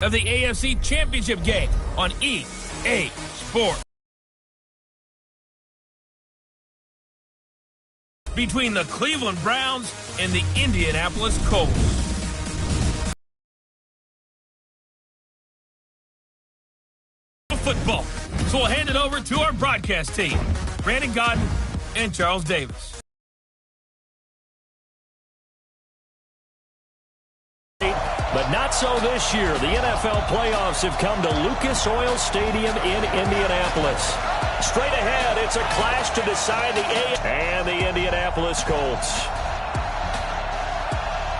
of the AFC Championship game on EA Sports. Between the Cleveland Browns and the Indianapolis Colts. Football. So we'll hand it over to our broadcast team, Brandon Godden and Charles Davis. But not so this year. The NFL playoffs have come to Lucas Oil Stadium in Indianapolis. Straight ahead, it's a clash to decide the AFC and the Indianapolis Colts.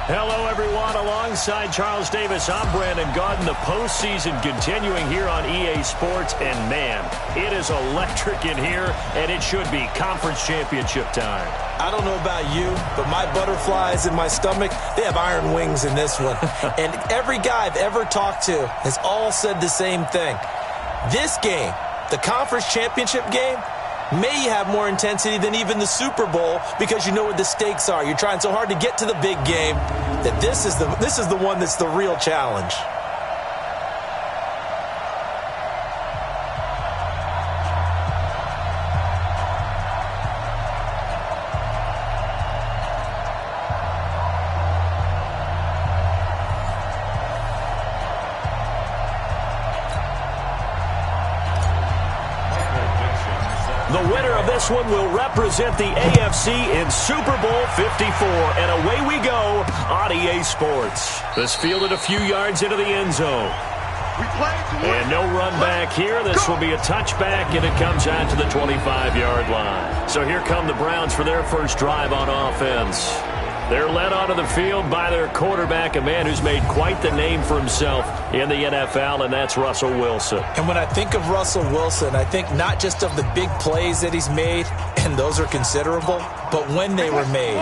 Hello, everyone. Alongside Charles Davis, I'm Brandon Godden. The postseason continuing here on EA Sports. And, man, it is electric in here, and it should be conference championship time. I don't know about you, but my butterflies in my stomach, they have iron wings in this one. And every guy I've ever talked to has all said the same thing. This game, the conference championship game, may have more intensity than even the Super Bowl because you know what the stakes are. You're trying so hard to get to the big game that this is the one that's the real challenge. The winner of this one will represent the AFC in Super Bowl 54. And away we go on EA Sports. This fielded a few yards into the end zone. And no run back here. This will be a touchback, and it comes out to the 25-yard line. So here come the Browns for their first drive on offense. They're led onto the field by their quarterback, a man who's made quite the name for himself in the NFL, and that's Russell Wilson. And when I think of Russell Wilson, I think not just of the big plays that he's made, and those are considerable, but when they were made.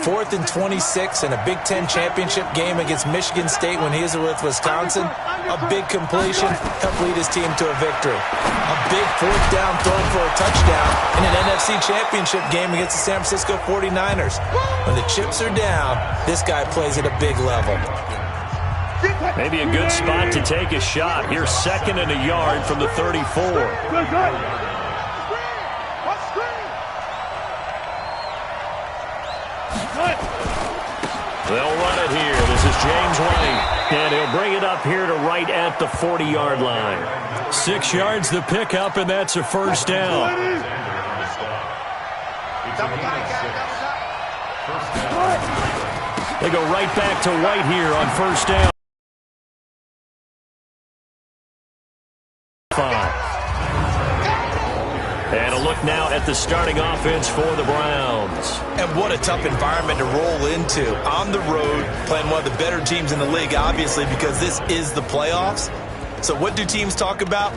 4th and 26 in a Big Ten championship game against Michigan State when he was with Wisconsin. A big completion helped lead his team to a victory. A big 4th down throw for a touchdown in an NFC championship game against the San Francisco 49ers. When the chips are down, this guy plays at a big level. Maybe a good spot to take a shot. Here's 2nd and a yard from the 34. They'll run it here. This is James White. And he'll bring it up here to right at the 40-yard line. 6 yards the pickup, and that's a first down. They go right back to White here on first down. 5. And a look now at the starting offense for the Browns. And what a tough environment to roll into. On the road, playing one of the better teams in the league, obviously, because this is the playoffs. So what do teams talk about?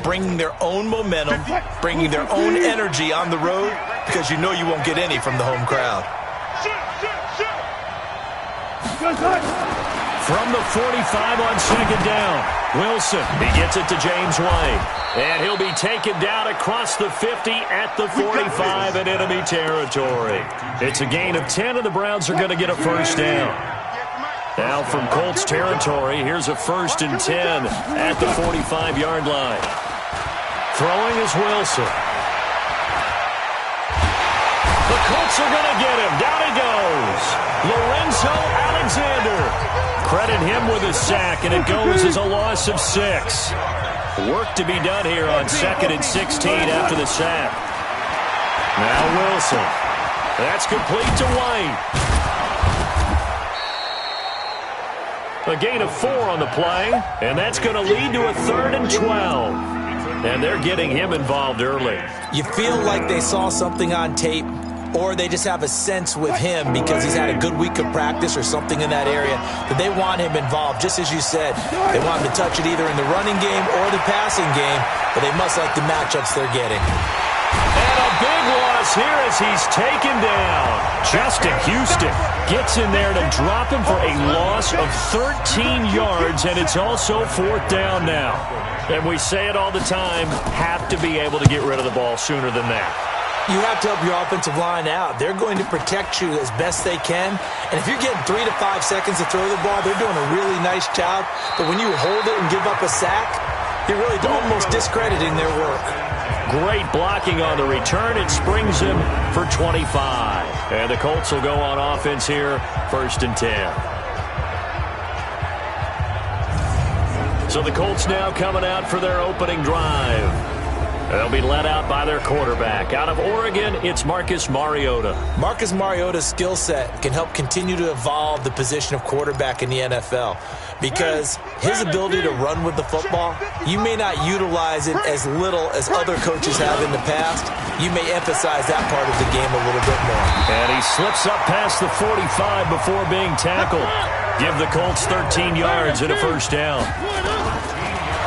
Bringing their own momentum, bringing their own energy on the road, because you know you won't get any from the home crowd. From the 45 on 2nd down, Wilson, he gets it to James White. And he'll be taken down across the 50 at the 45 in enemy territory. It's a gain of 10, and the Browns are going to get a first down. Now from Colts territory, here's a 1st and 10 at the 45-yard line. Throwing is Wilson. The Colts are going to get him. Down he goes. Lorenzo Alexander. Credit him with a sack, and it goes as a loss of 6. Work to be done here on 2nd and 16 after the sack. Now Wilson. That's complete to White. A gain of 4 on the play, and that's going to lead to a 3rd and 12. And they're getting him involved early. You feel like they saw something on tape, or they just have a sense with him because he's had a good week of practice or something in that area that they want him involved. Just as you said, they want him to touch it either in the running game or the passing game, but they must like the matchups they're getting. And a big loss here as he's taken down. Justin Houston gets in there to drop him for a loss of 13 yards, and it's also 4th down now. And we say it all the time, have to be able to get rid of the ball sooner than that. You have to help your offensive line out. They're going to protect you as best they can. And if you're getting 3 to 5 seconds to throw the ball, they're doing a really nice job. But when you hold it and give up a sack, you're really almost discrediting their work. Great blocking on the return. It springs him for 25. And the Colts will go on offense here, 1st and 10. So the Colts now coming out for their opening drive. They'll be led out by their quarterback. Out of Oregon, it's Marcus Mariota. Marcus Mariota's skill set can help continue to evolve the position of quarterback in the NFL because his ability to run with the football, you may not utilize it as little as other coaches have in the past. You may emphasize that part of the game a little bit more. And he slips up past the 45 before being tackled. Give the Colts 13 yards and a 1st down.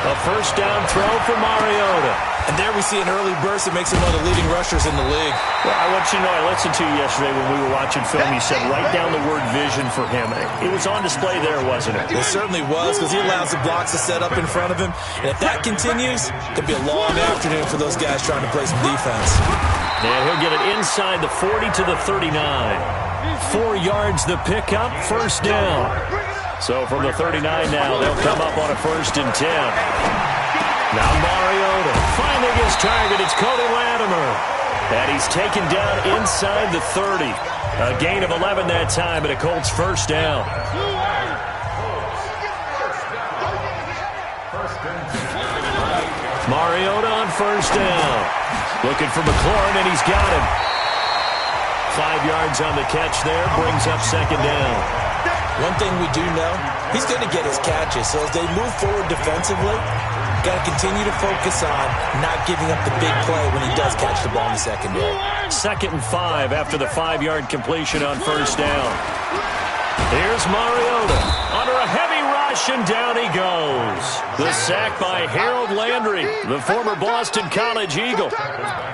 A 1st down throw for Mariota. And there we see an early burst that makes him one of the leading rushers in the league. Well, I want you to know, I listened to you yesterday when we were watching film. You said write down the word vision for him. It was on display there, wasn't it? It certainly was, because he allows the blocks to set up in front of him. And if that continues, it could be a long afternoon for those guys trying to play some defense. And he'll get it inside the 40 to the 39. 4 yards the pickup, 1st down. So from the 39 now, they'll come up on a 1st and 10. Now Mariota finally gets targeted. It's Cody Latimer. And he's taken down inside the 30. A gain of 11 that time, and a Colts 1st down. Mariota on 1st down. Looking for McLaurin, and he's got him. 5 yards on the catch there, brings up 2nd down. One thing we do know, he's going to get his catches. So as they move forward defensively, got to continue to focus on not giving up the big play when he does catch the ball in the secondary. 2nd and 5 after the 5-yard completion on 1st down. Here's Mariota under a heavy rush, and down he goes. The sack by Harold Landry, the former Boston College Eagle.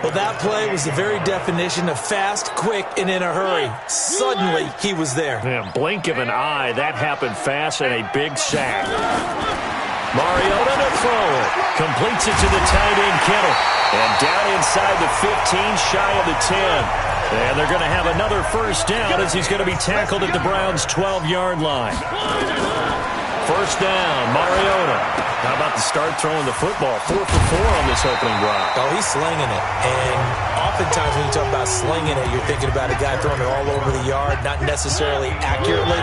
Well, that play was the very definition of fast, quick, and in a hurry. Suddenly, he was there. Yeah, blink of an eye. That happened fast, and a big sack. Mariota to throw it. Completes it to the tight end, Kittle. And down inside the 15, shy of the 10. And they're going to have another 1st down as he's going to be tackled at the Browns' 12-yard line. 1st down, Mariota. How about the start throwing the football? 4 for 4 on this opening drive. Oh, he's slinging it. And oftentimes when you talk about slinging it, you're thinking about a guy throwing it all over the yard, not necessarily accurately.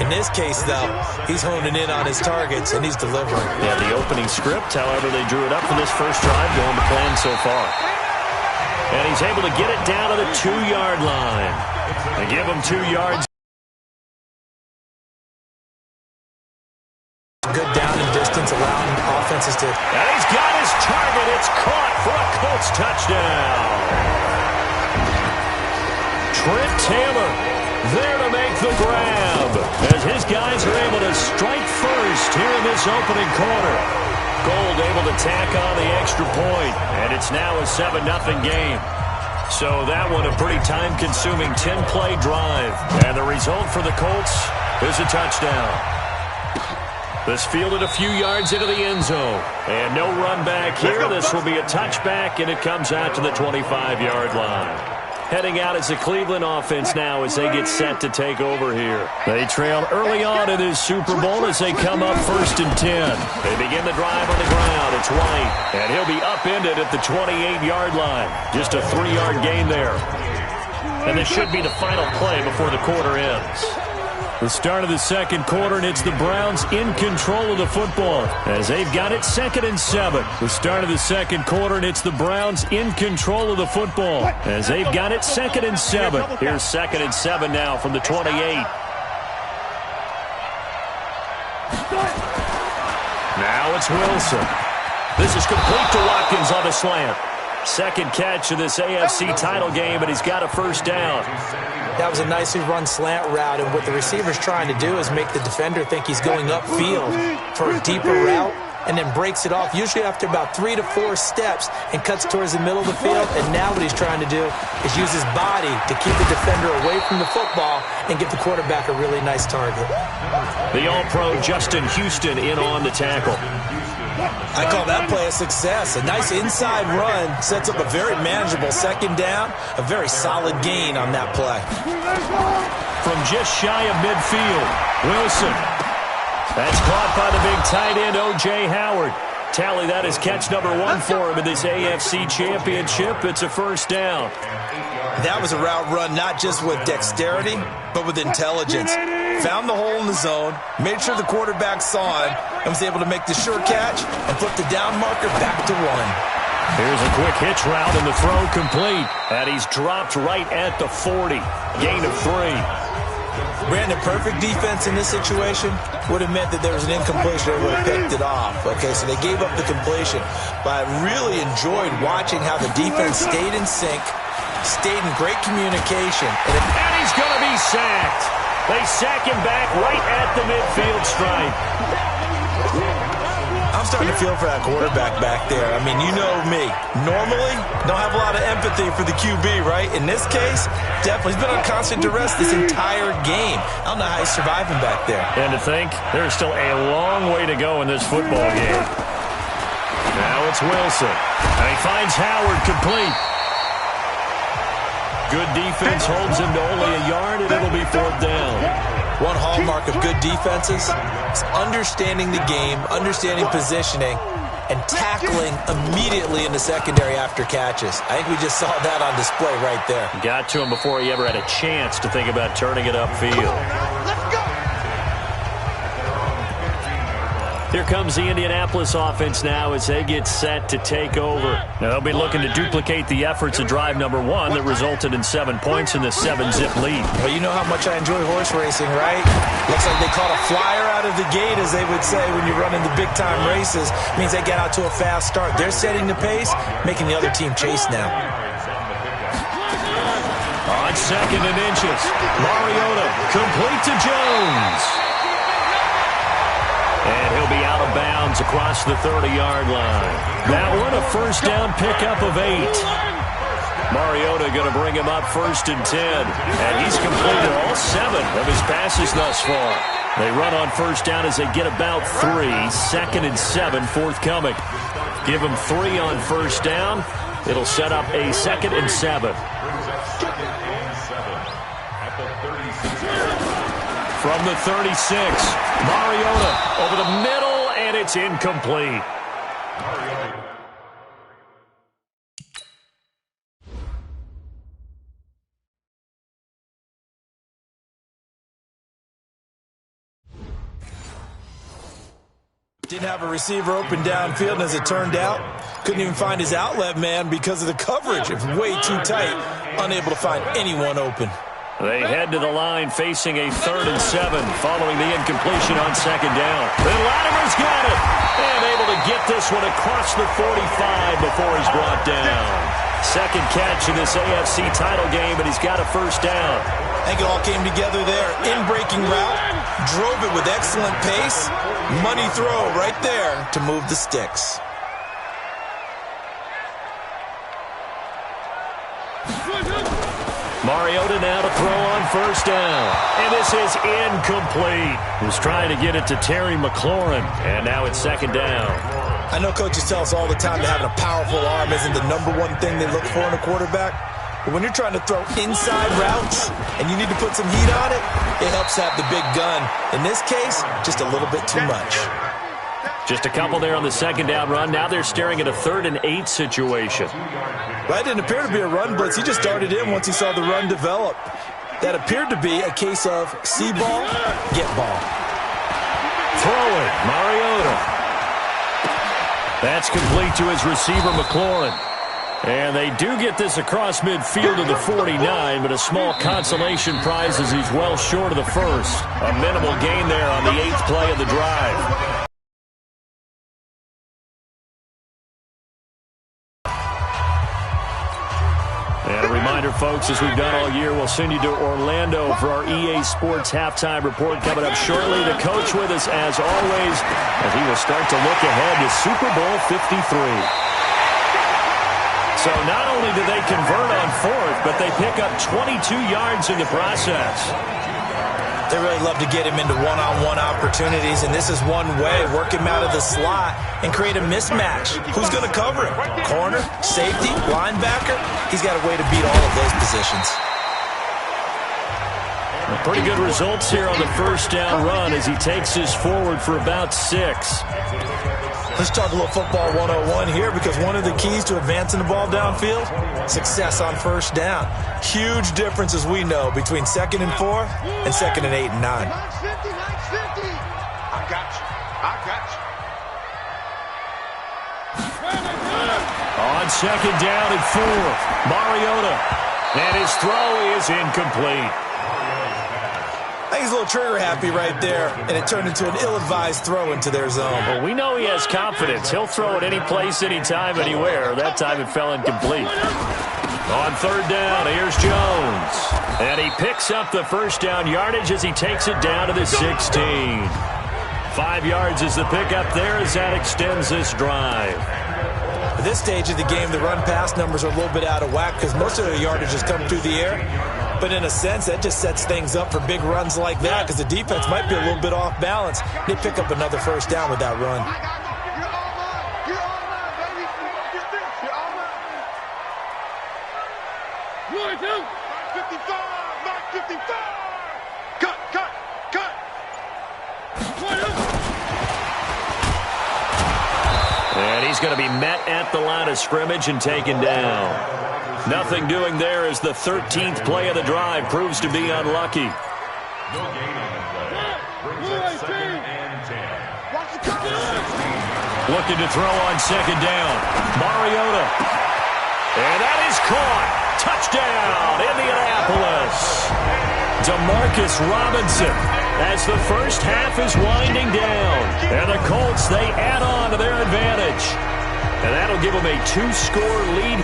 In this case, though, he's honing in on his targets, and he's delivering. Yeah, the opening script, however, they drew it up for this first drive, going to plan so far. And he's able to get it down to the 2-yard line. They give him 2 yards. Good down and distance, allowing offenses to... And he's got his target. It's caught for a Colts touchdown. Trent Taylor there to make the grab as his guys are able to strike first here in this opening quarter. Gold able to tack on the extra point, and it's now a 7-0 game. So that one a pretty time-consuming 10-play drive, and the result for the Colts is a touchdown. This fielded a few yards into the end zone, and no run back here. This will be a touchback, and it comes out to the 25-yard line. Heading out as the Cleveland offense now as they get set to take over here. They trail early on in this Super Bowl as they come up 1st and 10. They begin the drive on the ground. It's White, and he'll be upended at the 28-yard line. Just a 3-yard gain there. And this should be the final play before the quarter ends. The start of the second quarter, and it's the Browns in control of the football as they've got it 2nd and 7. The start of the second quarter, and it's the Browns in control of the football as they've got it 2nd and 7. Here's 2nd and 7 now from the 28. Now it's Wilson. This is complete to Watkins on the slant. Second catch of this AFC title game, and he's got a 1st down. That was a nicely run slant route, and what the receiver's trying to do is make the defender think he's going upfield for a deeper route, and then breaks it off, usually after about 3 to 4 steps, and cuts towards the middle of the field. And now what he's trying to do is use his body to keep the defender away from the football and give the quarterback a really nice target. The All-Pro Justin Houston in on the tackle. I call that play a success. A nice inside run sets up a very manageable second down, a very solid gain on that play. From just shy of midfield, Wilson. That's caught by the big tight end, O.J. Howard. Tally that as catch number 1 for him in this AFC Championship. It's a first down. That was a route run not just with dexterity, but with intelligence. Found the hole in the zone, made sure the quarterback saw him, and was able to make the sure catch and flip the down marker back to 1. Here's a quick hitch route and the throw complete. And he's dropped right at the 40. Gain of 3. Brandon, perfect defense in this situation would have meant that there was an incompletion. They would have picked it off. Okay, so they gave up the completion. But I really enjoyed watching how the defense stayed in sync, stayed in great communication. And he's going to be sacked. They sack him back right at the midfield stripe. I'm starting to feel for that quarterback back there. I mean, you know me. Normally, don't have a lot of empathy for the QB, right? In this case, definitely. He's been on constant duress this entire game. I don't know how he's surviving back there. And to think, there's still a long way to go in this football game. Now it's Wilson. And he finds Howard complete. Good defense holds him to only a yard, and it'll be 4th down. One hallmark of good defenses is understanding the game, understanding positioning, and tackling immediately in the secondary after catches. I think we just saw that on display right there. Got to him before he ever had a chance to think about turning it upfield. Here comes the Indianapolis offense now as they get set to take over. Now they'll be looking to duplicate the efforts of drive number 1 that resulted in 7 points in the 7-zip lead. Well, you know how much I enjoy horse racing, right? Looks like they caught a flyer out of the gate, as they would say when you run into big-time races. It means they get out to a fast start. They're setting the pace, making the other team chase now. On 2nd and inches, Mariota complete to Jones. And he'll be out of bounds across the 30-yard line. That one, a first down pickup of 8. Mariota going to bring him up 1st and 10. And he's completed all 7 of his passes thus far. They run on first down as they get about 3. 2nd and 7 forthcoming. Give him 3 on first down. It'll set up a 2nd and 7. From the 36, Mariota over the middle, and it's incomplete. Didn't have a receiver open downfield, and as it turned out, couldn't even find his outlet man because of the coverage. It's way too tight, unable to find anyone open. They head to the line facing a 3rd and 7 following the incompletion on 2nd down. Then Latimer's got it and able to get this one across the 45 before he's brought down. 2nd catch in this AFC title game, and he's got a first down. I think it all came together there. In-breaking route, drove it with excellent pace. Money throw right there to move the sticks. Mariota now to throw on first down. And this is incomplete. He was trying to get it to Terry McLaurin. And now it's 2nd down. I know coaches tell us all the time that having a powerful arm isn't the #1 thing they look for in a quarterback. But when you're trying to throw inside routes and you need to put some heat on it, it helps have the big gun. In this case, just a little bit too much. Just a couple there on the 2nd down run. Now they're staring at a 3rd and 8 situation. Well, that didn't appear to be a run blitz. He just darted in once he saw the run develop. That appeared to be a case of see ball, get ball. Throw it, Mariota. That's complete to his receiver, McLaurin. And they do get this across midfield to the 49, but a small consolation prize as he's well short of the first. A minimal gain there on the 8th play of the drive. And a reminder, folks, as we've done all year, we'll send you to Orlando for our EA Sports halftime report coming up shortly. The coach with us, as always, as he will start to look ahead to Super Bowl 53. So not only do they convert on 4th, but they pick up 22 yards in the process. They really love to get him into one-on-one opportunities, and this is one way. Work him out of the slot and create a mismatch. Who's going to cover him? Corner, safety, linebacker? He's got a way to beat all of those positions. Pretty good results here on the first down run as he takes this forward for about 6. Let's talk a little football 101 here, because one of the keys to advancing the ball downfield, success on first down. Huge difference, as we know, between 2nd and 4 and 2nd and 8 and 9. I got you. On 2nd down and 4, Mariota. And his throw is incomplete. I think he's a little trigger happy right there, and it turned into an ill-advised throw into their zone. Well, we know he has confidence. He'll throw it any place, anytime, anywhere. That time it fell incomplete. On 3rd down, here's Jones. And he picks up the first down yardage as he takes it down to the 16. 5 yards is the pickup there as that extends this drive. At this stage of the game, the run-pass numbers are a little bit out of whack because most of their yardage has come through the air. But in a sense, that just sets things up for big runs like that, because the defense might be a little bit off balance. They pick up another first down with that run. And he's going to be met at the line of scrimmage and taken down. Nothing doing there as the 13th play of the drive proves to be unlucky. Looking to throw on 2nd down. Mariota. And that is caught. Touchdown, Indianapolis. Demarcus Robinson as the first half is winding down. And the Colts, they add on to their advantage. And that'll give them a 2-score lead.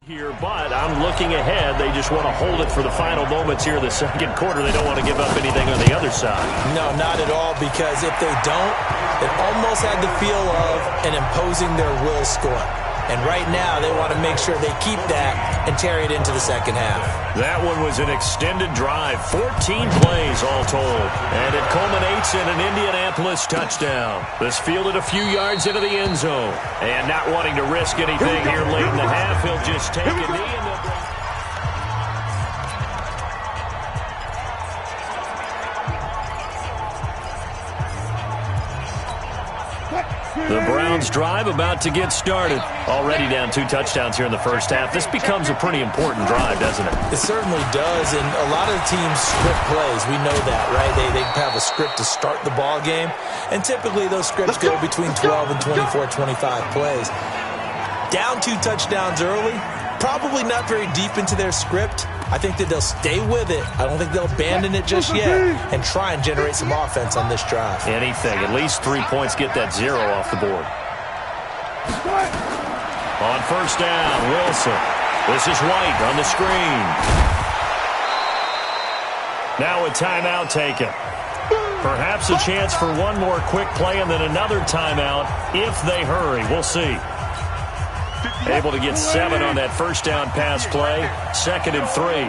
Here, but I'm looking ahead. They just want to hold it for the final moments here in the second quarter. They don't want to give up anything on the other side. No, not at all, because if they don't, it almost had the feel of an imposing their will score. And right now, they want to make sure they keep that and carry it into the second half. That one was an extended drive, 14 plays all told. And it culminates in an Indianapolis touchdown. This fielded a few yards into the end zone. And not wanting to risk anything here late in the half, he'll just take a knee and the Browns drive about to get started. Already down 2 touchdowns here in the first half. This becomes a pretty important drive, doesn't it? It certainly does, and a lot of teams script plays. We know that, right? They have a script to start the ball game, and typically those scripts go between 12 and 24, 25 plays. Down 2 touchdowns early, probably not very deep into their script. I think that they'll stay with it. I don't think they'll abandon it just yet and try and generate some offense on this drive. Anything. At least 3 points, get that 0 off the board. On first down, Wilson. This is White on the screen. Now a timeout taken. Perhaps a chance for one more quick play and then another timeout if they hurry. We'll see. Able to get 7 on that first down pass play. 2nd and 3.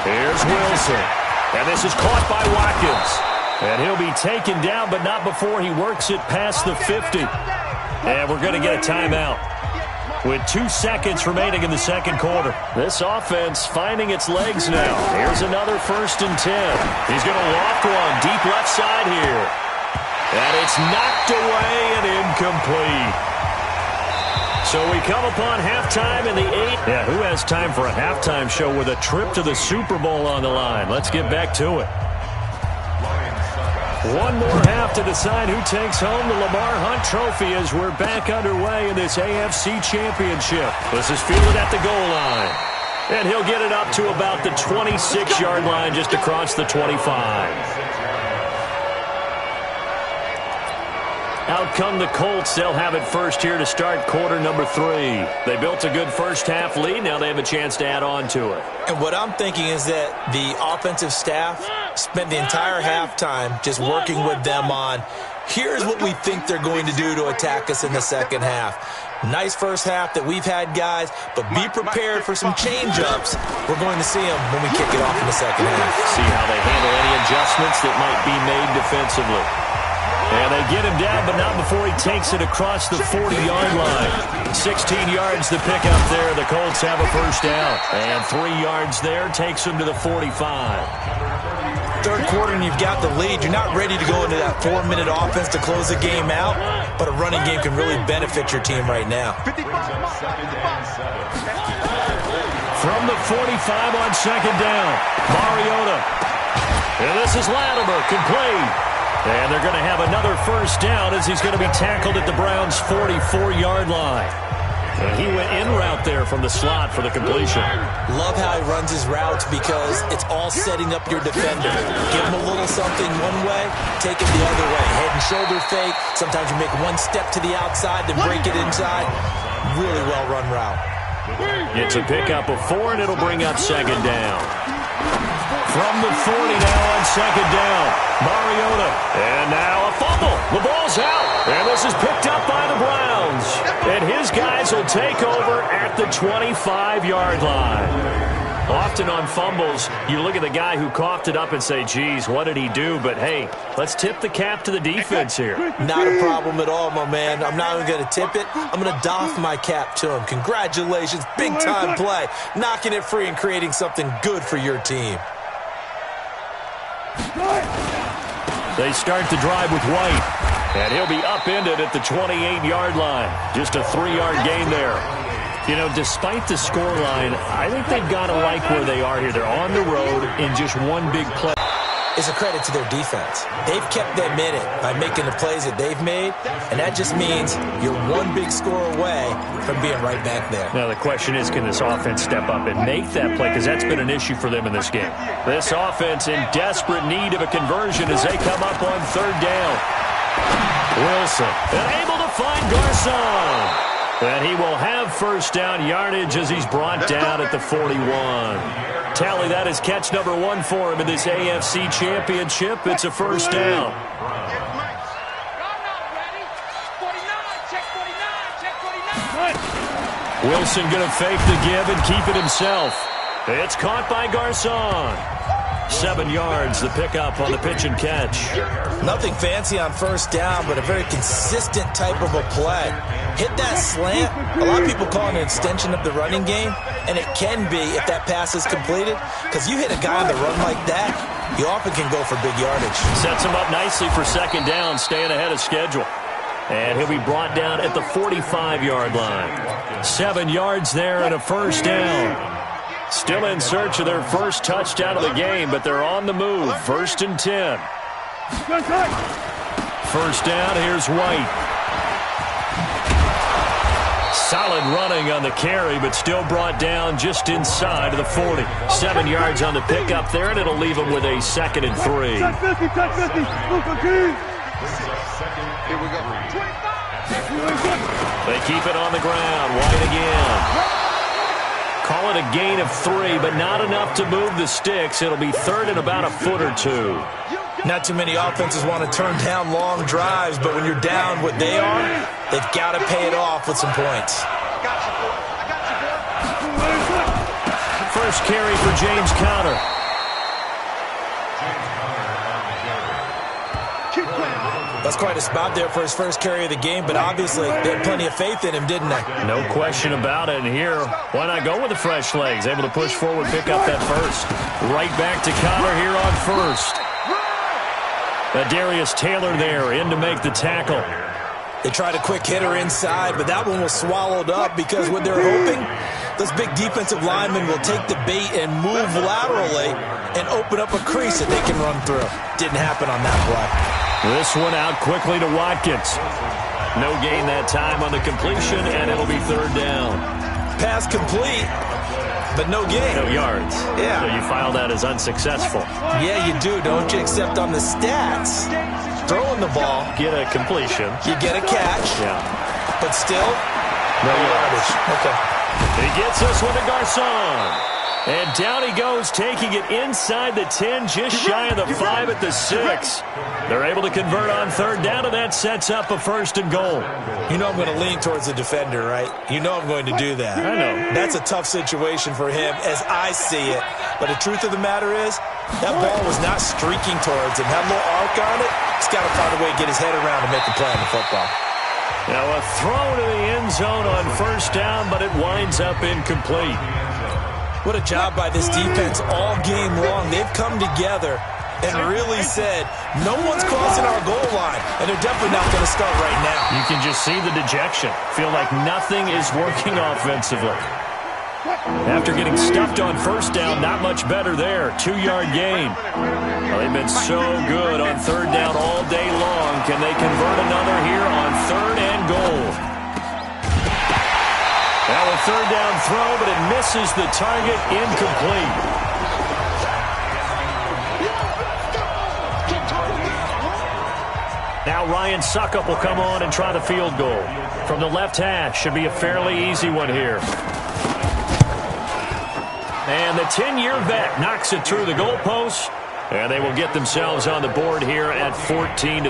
Here's Wilson. And this is caught by Watkins. And he'll be taken down, but not before he works it past the 50. And we're going to get a timeout with 2 seconds remaining in the second quarter. This offense finding its legs now. Here's another 1st and 10. He's going to loft one deep left side here. And it's knocked away and incomplete. So we come upon halftime in the 8th. Yeah, who has time for a halftime show with a trip to the Super Bowl on the line? Let's get back to it. One more half to decide who takes home the Lamar Hunt Trophy as we're back underway in this AFC Championship. This is fielded at the goal line. And he'll get it up to about the 26-yard line just across the 25. Out come the Colts. They'll have it first here to start quarter number 3. They built a good first-half lead. Now they have a chance to add on to it. And what I'm thinking is that the offensive staff spent the entire halftime just working with them on, here's what we think they're going to do to attack us in the second half. Nice first half that we've had, guys, but be prepared for some change-ups. We're going to see them when we kick it off in the second half. See how they handle any adjustments that might be made defensively. And they get him down, but not before he takes it across the 40-yard line. 16 yards to pick up there. The Colts have a first down. And 3 yards there takes them to the 45. Third quarter and you've got the lead. You're not ready to go into that 4-minute offense to close the game out, but a running game can really benefit your team right now. From the 45 on second down, Mariota. And this is Latimer, complete. And they're going to have another first down as he's going to be tackled at the Browns' 44-yard line. And he went in route there from the slot for the completion. Love how he runs his routes because it's all setting up your defender. Give him a little something one way, take it the other way. Head and shoulder fake. Sometimes you make one step to the outside, then break it inside. Really well-run route. It's a pickup of 4, and it'll bring up second down. From the 40 now on second down, Mariota. And now a fumble. The ball's out. And this is picked up by the Browns. And his guys will take over at the 25-yard line. Often on fumbles, you look at the guy who coughed it up and say, geez, what did he do? But, hey, let's tip the cap to the defense here. Not a problem at all, my man. I'm not even going to tip it. I'm going to doff my cap to him. Congratulations. Big-time play. Knocking it free and creating something good for your team. They start the drive with White, and he'll be upended at the 28-yard line. Just a 3-yard gain there. You know, despite the scoreline, I think they've got to like where they are here. They're on the road in just one big play. It's a credit to their defense. They've kept them in it by making the plays that they've made, and that just means you're one big score away from being right back there. Now, the question is, can this offense step up and make that play? Because that's been an issue for them in this game. This offense in desperate need of a conversion as they come up on third down. Wilson, and able to find Garcon. And he will have first down yardage as he's brought down at the 41. Tally, that is catch number 1 for him in this AFC Championship. It's a first down. Wilson going to fake the give and keep it himself. It's caught by Garcon. 7 yards, the pickup on the pitch and catch. Nothing fancy on first down, but a very consistent type of a play. Hit that slant. A lot of people call it an extension of the running game, and it can be if that pass is completed, because you hit a guy on the run like that, you often can go for big yardage. Sets him up nicely for second down, staying ahead of schedule. And he'll be brought down at the 45-yard line. 7 yards there and a first down. Still in search of their first touchdown of the game, but they're on the move. 1st and 10. First down, here's White. Solid running on the carry, but still brought down just inside of the 40. 7 yards on the pickup there, and it'll leave them with a 2nd and 3. They keep it on the ground. White again. Call it a gain of 3, but not enough to move the sticks. It'll be 3rd and about a foot or 2. Not too many offenses want to turn down long drives, but when you're down what they are, they've got to pay it off with some points. First carry for James Conner. That's quite a spot there for his first carry of the game, but obviously they had plenty of faith in him, didn't they? No question about it. And here, why not go with the fresh legs? Able to push forward, pick up that first. Right back to Conner here on first. Darius Taylor there in to make the tackle. They tried a quick hitter inside, but that one was swallowed up because what they're hoping, those big defensive linemen will take the bait and move laterally and open up a crease that they can run through. Didn't happen on that play. This one out quickly to Watkins. No gain that time on the completion, and it'll be 3rd down. Pass complete, but no gain. No yards. Yeah. So you file that as unsuccessful. Yeah, you do, don't you? Except on the stats, throwing throwing the ball. Get a completion. You get a catch. Yeah. But still, no yardage. Okay. He gets this one to Garcon. And down he goes, taking it inside the 10, just shy of the 5 at the 6. They're able to convert on third down, and that sets up a 1st and goal. You know I'm going to lean towards the defender, right? You know I'm going to do that. I know. That's a tough situation for him as I see it. But the truth of the matter is, that ball was not streaking towards him. Had a little arc on it. He's got to find a way to get his head around to make the play on the football. Now a throw to the end zone on 1st down, but it winds up incomplete. What a job by this defense all game long. They've come together and really said, no one's crossing our goal line, and they're definitely not going to start right now. You can just see the dejection. Feel like nothing is working offensively. After getting stuffed on 1st down, not much better there. 2-yard gain. Well, they've been so good on 3rd down all day long. Can they convert another here on 3rd and goal? Now a 3rd down throw, but it misses the target, incomplete. Now Ryan Suckup will come on and try the field goal. From the left hash, should be a fairly easy one here. And the 10-year vet knocks it through the goalpost, and they will get themselves on the board here at 14-3.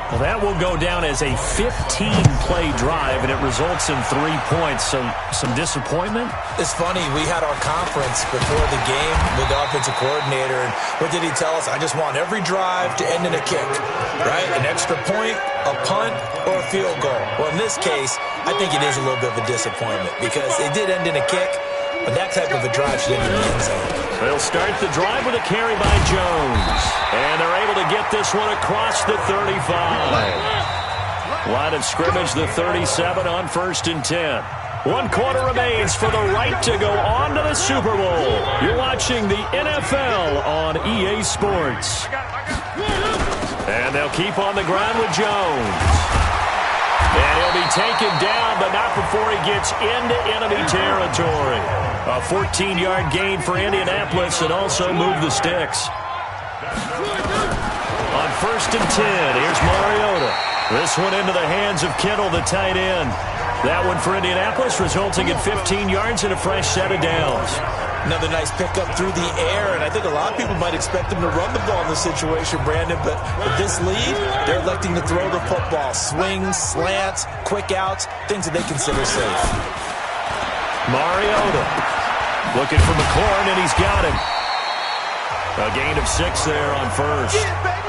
Well, that will go down as a 15-play drive, and it results in 3 points. So some disappointment? It's funny. We had our conference before the game with the offensive coordinator, and what did he tell us? I just want every drive to end in a kick, right? An extra point, a punt, or a field goal. Well, in this case, I think it is a little bit of a disappointment because it did end in a kick, but that type of a drive should end in the end zone. They'll start the drive with a carry by Jones. And they're able to get this one across the 35. Line of scrimmage, the 37 on 1st and 10. 1 quarter remains for the right to go on to the Super Bowl. You're watching the NFL on EA Sports. And they'll keep on the ground with Jones. And he'll be taken down, but not before he gets into enemy territory. A 14-yard gain for Indianapolis and also move the sticks. On 1st and 10, here's Mariota. This one into the hands of Kittle, the tight end. That one for Indianapolis, resulting in 15 yards and a fresh set of downs. Another nice pickup through the air, and I think a lot of people might expect them to run the ball in this situation, Brandon, but with this lead, they're electing to throw the football. Swings, slants, quick outs, things that they consider safe. Mariota looking for McLaurin, and he's got him. A gain of 6 there on 1st. Yeah, baby.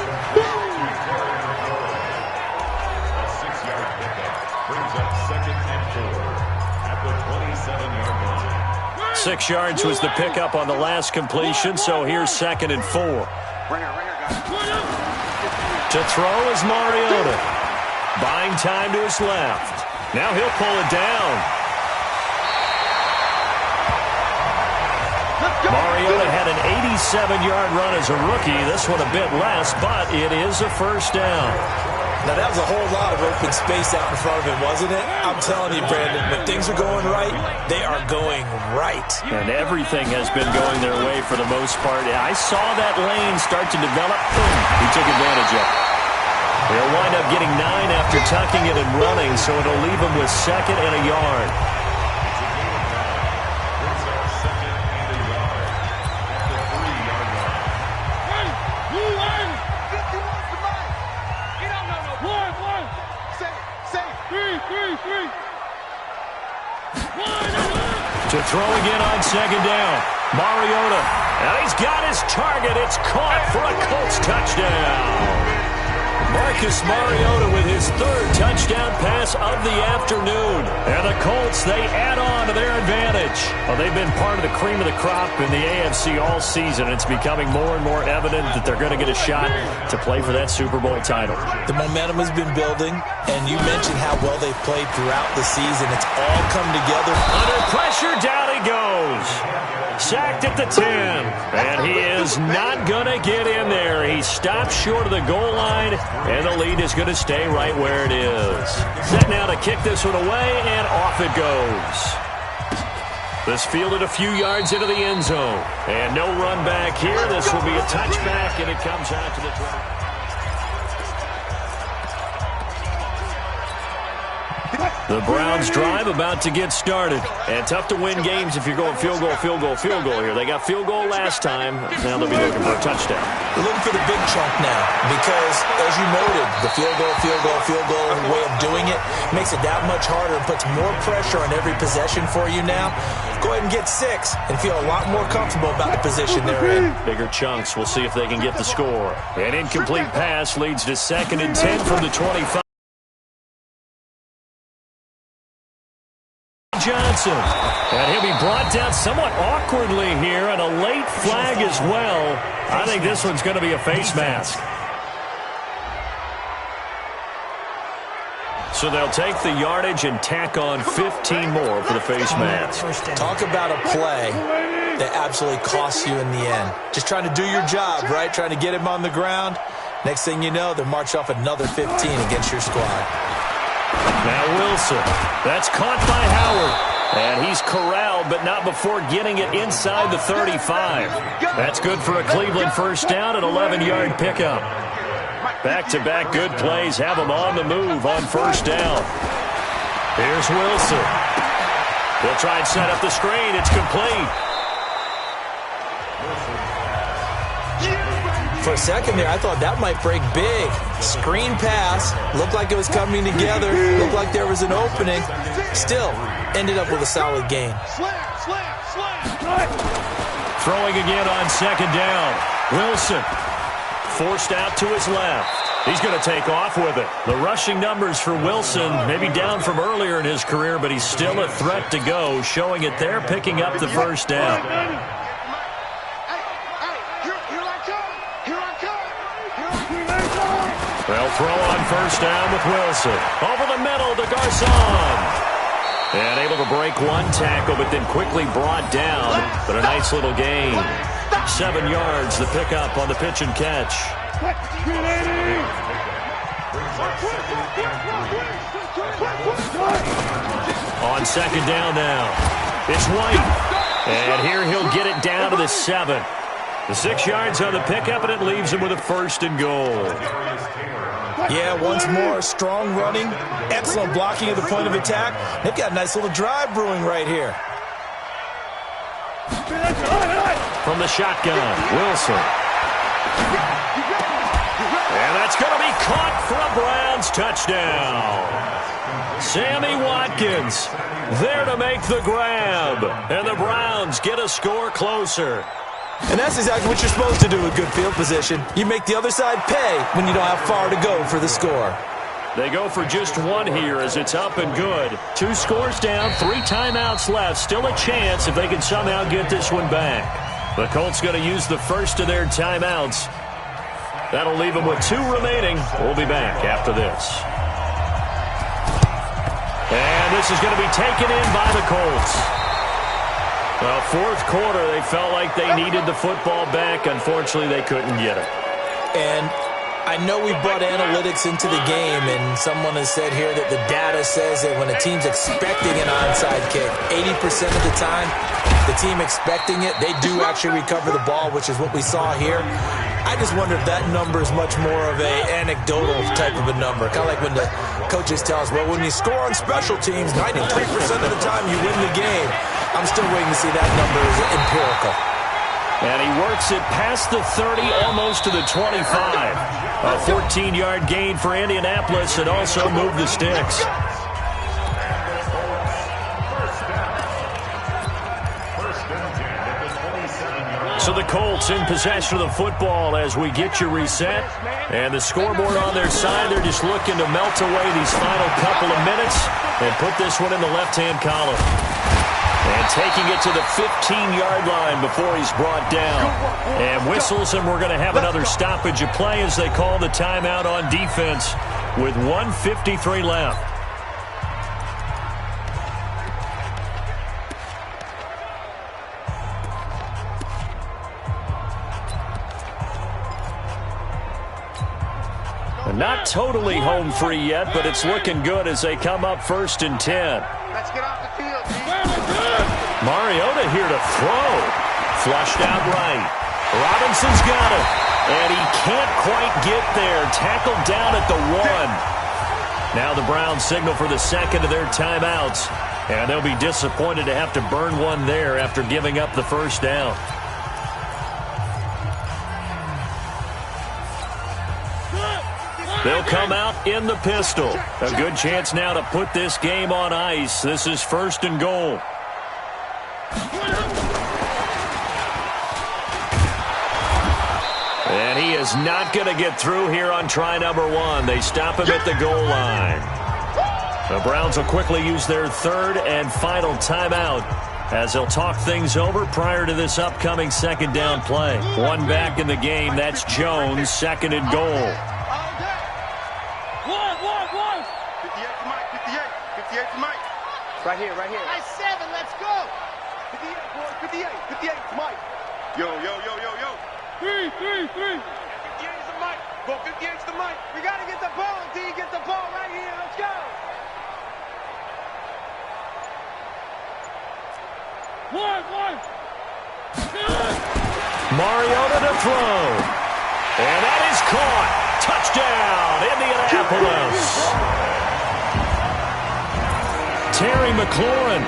6 yards was the pickup on the last completion, so here's 2nd and 4. To throw is Mariota. Buying time to his left. Now he'll pull it down. Mariota had an 87-yard run as a rookie. This one a bit less, but it is a 1st down. Now, that was a whole lot of open space out in front of him, wasn't it? I'm telling you, Brandon, when things are going right, they are going right. And everything has been going their way for the most part. I saw that lane start to develop. Boom, he took advantage of it. They'll wind up getting 9 after tucking it and running, so it'll leave him with 2nd and a yard. To throw again on 2nd down. Mariota. And he's got his target. It's caught for a Colts touchdown. Marcus Mariota with his 3rd touchdown pass of the afternoon. And the Colts, they add on to their advantage. Well, they've been part of the cream of the crop in the AFC all season. It's becoming more and more evident that they're going to get a shot to play for that Super Bowl title. The momentum has been building, and you mentioned how well they've played throughout the season. It's all come together. Under pressure, down he goes. Sacked at the 10. And he is not going to get in there. He stopped short of the goal line, and the lead is going to stay right where it is. Set now to kick this one away, and off it goes. This fielded a few yards into the end zone. And no run back here. This will be a touchback, and it comes out to the drive. The Browns drive about to get started. And tough to win games if you're going field goal, field goal, field goal here. They got field goal last time. Now they'll be looking for a touchdown. They're looking for the big chunk now because, as you noted, the field goal way of doing it makes it that much harder and puts more pressure on every possession for you now. Go ahead and get 6 and feel a lot more comfortable about the position they're in. Bigger chunks. We'll see if they can get the score. An incomplete pass leads to 2nd and 10 from the 25. Johnson. And he'll be brought down somewhat awkwardly here, and a late flag as well. I think this one's going to be a face mask. So they'll take the yardage and tack on 15 more for the face mask. Talk about a play that absolutely costs you in the end. Just trying to do your job, right? Trying to get him on the ground. Next thing you know, they'll march off another 15 against your squad. Now Wilson. That's caught by Howard. And he's corralled, but not before getting it inside the 35. That's good for a Cleveland first down, an 11-yard pickup. Back-to-back good plays have him on the move on first down. Here's Wilson. He'll try and set up the screen. It's complete. For a second there, I thought that might break big. Screen pass. Looked like it was coming together. Looked like there was an opening. Still, ended up with a solid gain. Throwing again on 2nd down. Wilson forced out to his left. He's going to take off with it. The rushing numbers for Wilson maybe down from earlier in his career, but he's still a threat to go, showing it there, picking up the first down. They'll throw on first down with Wilson. Over the middle to Garcon. And able to break one tackle, but then quickly brought down. But a nice little gain. 7 yards, the pickup on the pitch and catch. On 2nd down now. It's White. And here he'll get it down to the 7. The 6 yards on the pickup, and it leaves him with a 1st and goal. Yeah, once more, strong running, excellent blocking at the point of attack. They've got a nice little drive brewing right here. From the shotgun, Wilson. And that's going to be caught for a Browns touchdown. Sammy Watkins there to make the grab. And the Browns get a score closer. And that's exactly what you're supposed to do with good field position. You make the other side pay when you don't have far to go for the score. They go for just 1 here as it's up and good. 2 scores down, 3 timeouts left. Still a chance if they can somehow get this one back. The Colts going to use the first of their timeouts. That'll leave them with 2 remaining. We'll be back after this. And this is going to be taken in by the Colts. Well, 4th quarter, they felt like they needed the football back. Unfortunately, they couldn't get it. And I know we brought analytics into the game, and someone has said here that the data says that when a team's expecting an onside kick, 80% of the time, the team expecting it, they do actually recover the ball, which is what we saw here. I just wonder if that number is much more of an anecdotal type of a number. Kind of like when the coaches tell us, well, when you score on special teams, 93% of the time you win the game. I'm still waiting to see that number is empirical. And he works it past the 30, almost to the 25. A 14-yard gain for Indianapolis and also moved the sticks. So the Colts in possession of the football as we get you reset. And the scoreboard on their side, they're just looking to melt away these final couple of minutes and put this one in the left-hand column. And taking it to the 15-yard line before he's brought down. And whistles, and we're going to have another stoppage of play as they call the timeout on defense with 1:53 left. Not totally home free yet, but it's looking good as they come up 1st and 10. Let's get off the field. Mariota here to throw. Flushed out right. Robinson's got it. And he can't quite get there. Tackled down at the 1. Now the Browns signal for the second of their timeouts. And they'll be disappointed to have to burn one there after giving up the first down. They'll come out in the pistol. A good chance now to put this game on ice. This is 1st and goal. And he is not going to get through here on try number 1. They stop him at the goal line. The Browns will quickly use their 3rd and final timeout as they'll talk things over prior to this upcoming 2nd down play. One back in the game. That's Jones, 2nd and goal. 58 to Mike, 58 to Mike. Right here. Nice 7, let's go. 58, boys, 58 to Mike. Yo. 3. 58 to Mike. Go 58 to Mike. We got to get the ball, D. Get the ball right here. Let's go. 1. Mariota to throw. And that is caught. Touchdown, Indianapolis. Terry McLaurin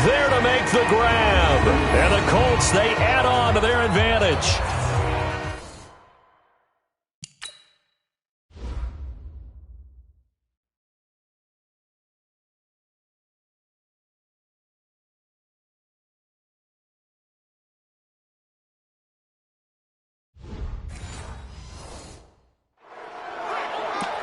there to make the grab. And the Colts, they add on to their advantage.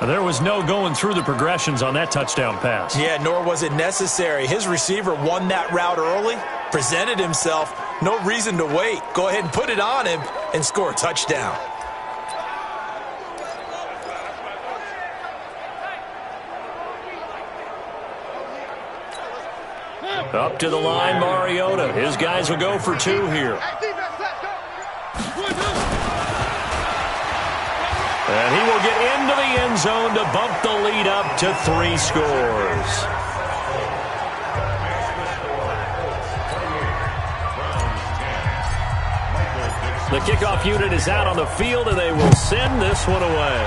There was no going through the progressions on that touchdown pass. Yeah, nor was it necessary. His receiver won that route early, presented himself, no reason to wait. Go ahead and put it on him and score a touchdown. Up to the line, Mariota. His guys will go for 2 here. And he will get into the end zone to bump the lead up to 3 scores. The kickoff unit is out on the field, and they will send this one away.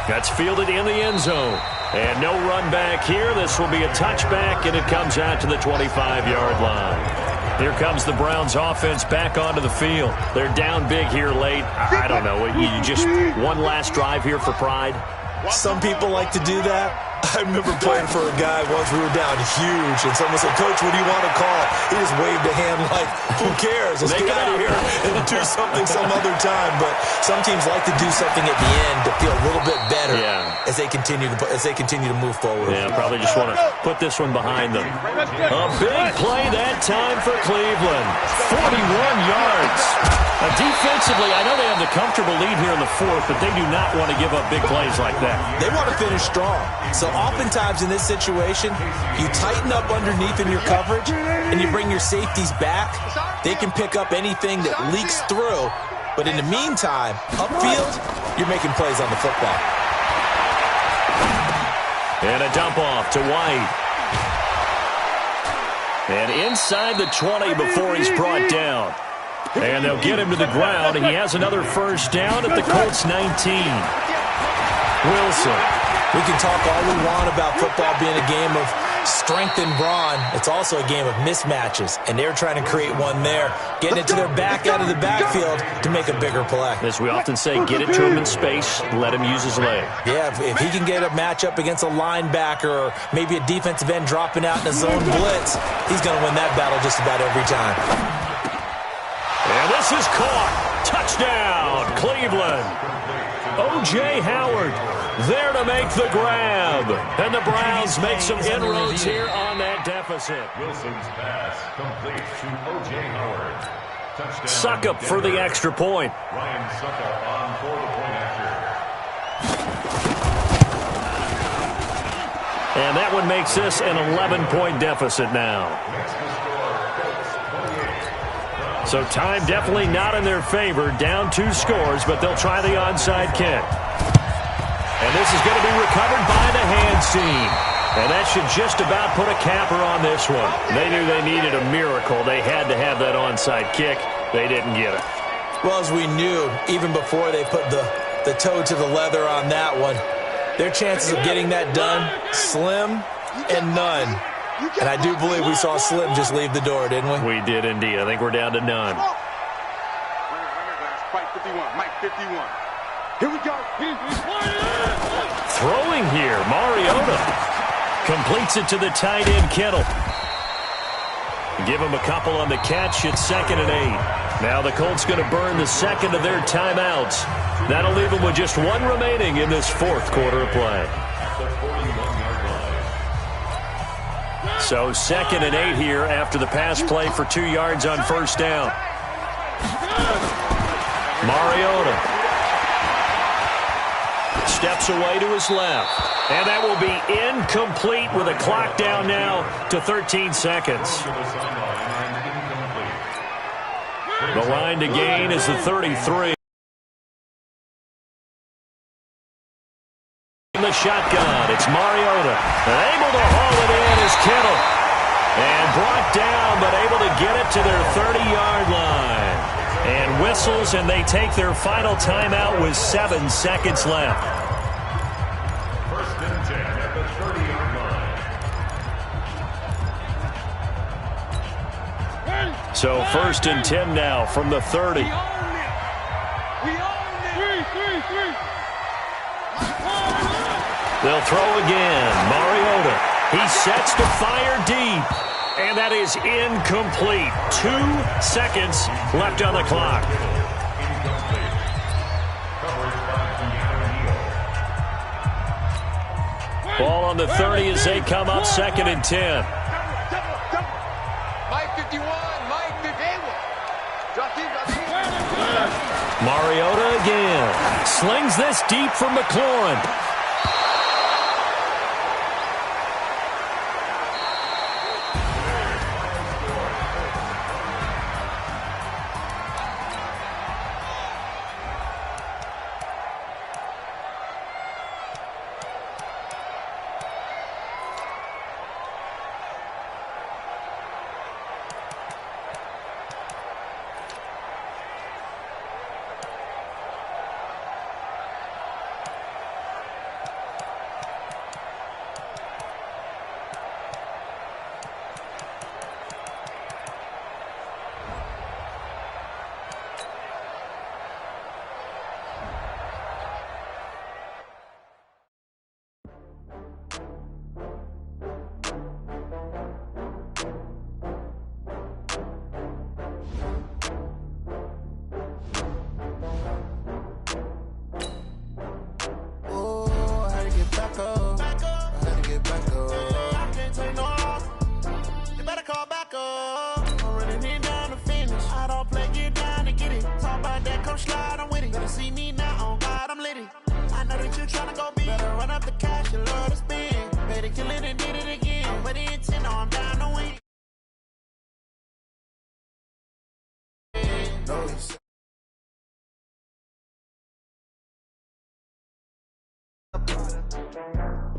That's fielded in the end zone. And no run back here. This will be a touchback, and it comes out to the 25-yard line. Here comes the Browns offense back onto the field. They're down big here late. I don't know. You just one last drive here for pride? Some people like to do that. I remember playing for a guy once. We were down huge, and someone said, "Coach, what do you want to call?" He just waved a hand like, "Who cares? Let's get out of here and do something some other time." But some teams like to do something at the end to feel a little bit better as they continue to move forward. Yeah, probably just want to put this one behind them. A big play that time for Cleveland. 41 yards. Defensively, I know they have the comfortable lead here in the 4th, but they do not want to give up big plays like that. They want to finish strong. So oftentimes in this situation, you tighten up underneath in your coverage, and you bring your safeties back. They can pick up anything that leaks through. But in the meantime, upfield, you're making plays on the football. And a dump off to White. And inside the 20 before he's brought down. And they'll get him to the ground. He has another first down at the Colts 19. Wilson. We can talk all we want about football being a game of strength and brawn. It's also a game of mismatches, and they're trying to create one there, getting it to their back out of the backfield to make a bigger play. As we often say, get it to him in space, let him use his leg. Yeah, if he can get a matchup against a linebacker or maybe a defensive end dropping out in a zone blitz, he's going to win that battle just about every time. And this is caught. Touchdown, Cleveland. O.J. Howard there to make the grab. And the Browns make some inroads here on that deficit. Wilson's pass complete to O.J. Howard. Touchdown. Suckup for the extra point. Ryan Suckup on for the point after. And that one makes this an 11-point deficit now. So time definitely not in their favor. Down 2 scores, but they'll try the onside kick. And this is going to be recovered by the hands team. And that should just about put a capper on this one. They knew they needed a miracle. They had to have that onside kick. They didn't get it. Well, as we knew, even before they put the the toe to the leather on that one. Their chances of getting that done, slim and none. And I do believe we saw Slim just leave the door, didn't we? We did indeed. I think we're down to none. Fight 51, Mike 51. Here we go. Throwing here, Mariota completes it to the tight end, Kittle. Give him a couple on the catch. It's 2nd and 8. Now the Colts going to burn the second of their timeouts. That'll leave them with just one remaining in this 4th quarter of play. So 2nd and 8 here after the pass play for 2 yards on 1st down. Mariota steps away to his left. And that will be incomplete with a clock down now to 13 seconds. The line to gain is the 33. In the shotgun, it's Mariota. And able to haul it in is Kittle. And brought down, but able to get it to their 30-yard line. And whistles, and they take their final timeout with 7 seconds left. First and 10 at the 30-yard line. So 1st and 10 now from the 30. They'll throw again. Mariota. He sets to fire deep. And that is incomplete. 2 seconds left on the clock. Ball on the 30 as they come up 2nd and 10. Mike 51, Mike 51. Mariota again. Slings this deep for McLaurin.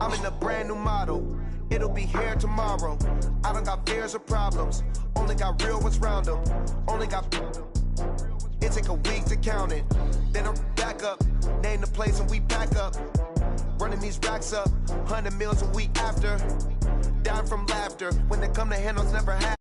I'm in a brand new model. It'll be here tomorrow. I don't got fears or problems. Only got real ones round them. Only got. It take a week to count it. Then I'm back up. Name the place and we pack up. Running these racks up. 100 meals a week after. Down from laughter. When they come to handles, never had.